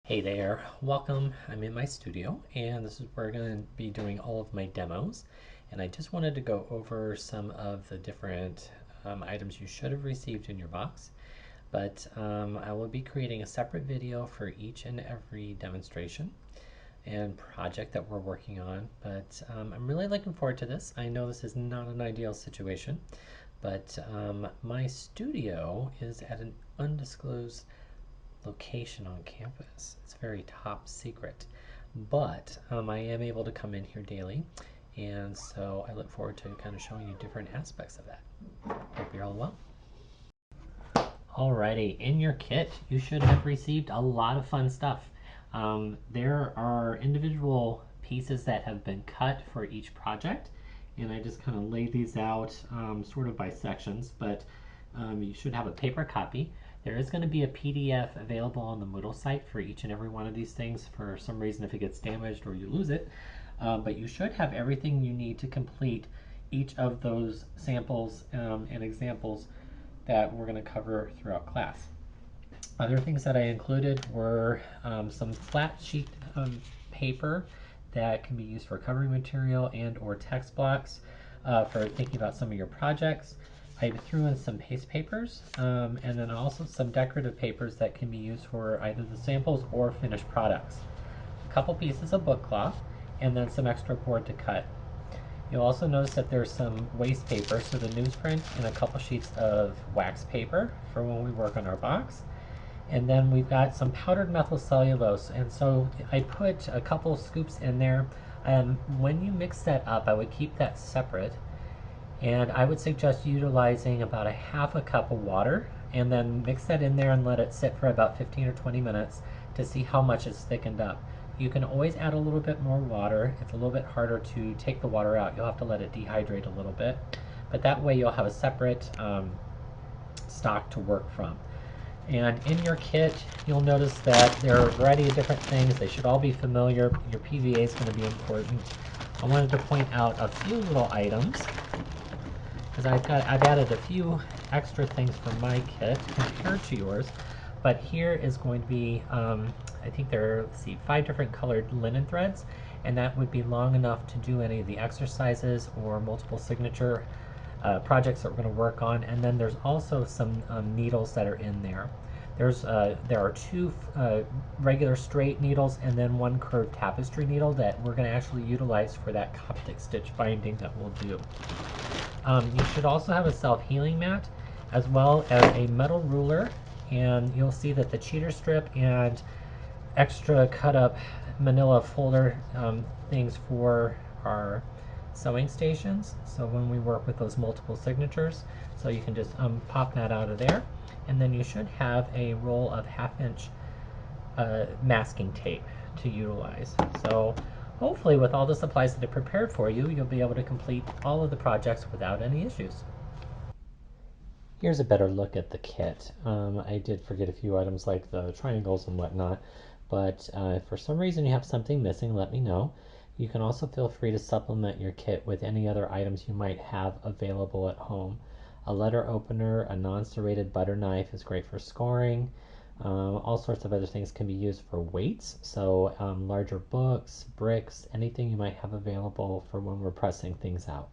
Hey there, welcome. I'm in my studio and this is where I'm going to be doing all of my demos. And I just wanted to go over some of the different items you should have received in your box. But I will be creating a separate video for each and every demonstration and project that we're working on. But I'm really looking forward to this. I know this is not an ideal situation, but my studio is at an undisclosed location on campus. It's very top secret, but I am able to come in here daily, and so I look forward to kind of showing you different aspects of that. Hope you're all well. Alrighty, in your kit, you should have received a lot of fun stuff. There are individual pieces that have been cut for each project, and I just kind of laid these out sort of by sections, but you should have a paper copy. There is going to be a PDF available on the Moodle site for each and every one of these things. For some reason, if it gets damaged or you lose it, but you should have everything you need to complete each of those samples and examples that we're going to cover throughout class. Other things that I included were some flat sheet of paper that can be used for covering material and or text blocks for thinking about some of your projects. I threw in some paste papers and then also some decorative papers that can be used for either the samples or finished products. A couple pieces of book cloth and then some extra board to cut. You'll also notice that there's some waste paper, so the newsprint and a couple sheets of wax paper for when we work on our box. And then we've got some powdered methyl cellulose, and so I put a couple scoops in there. When you mix that up, I would keep that separate, and I would suggest utilizing about a half a cup of water, and then mix that in there and let it sit for about 15 or 20 minutes to see how much it's thickened up. You can always add a little bit more water. It's a little bit harder to take the water out. You'll have to let it dehydrate a little bit, but that way you'll have a separate stock to work from. And in your kit, you'll notice that there are a variety of different things. They should all be familiar. Your PVA is going to be important. I wanted to point out a few little items because I've added a few extra things for my kit compared to yours. But here is going to be, I think there are, let's see, 5 different colored linen threads, and that would be long enough to do any of the exercises or multiple signature projects that we're going to work on. And then there's also some needles that are in there. There are 2 regular straight needles and then 1 curved tapestry needle that we're going to actually utilize for that Coptic stitch binding that we'll do. You should also have a self-healing mat as well as a metal ruler, and you'll see that the cheater strip and extra cut up manila folder things for our sewing stations, so when we work with those multiple signatures, so you can just pop that out of there. And then you should have a roll of 1/2 inch masking tape to utilize. So hopefully with all the supplies that I prepared for you, you'll be able to complete all of the projects without any issues. Here's a better look at the kit. I did forget a few items like the triangles and whatnot, but if for some reason you have something missing, let me know. You can also feel free to supplement your kit with any other items you might have available at home. A letter opener, a non-serrated butter knife is great for scoring. All sorts of other things can be used for weights, so larger books, bricks, anything you might have available for when we're pressing things out.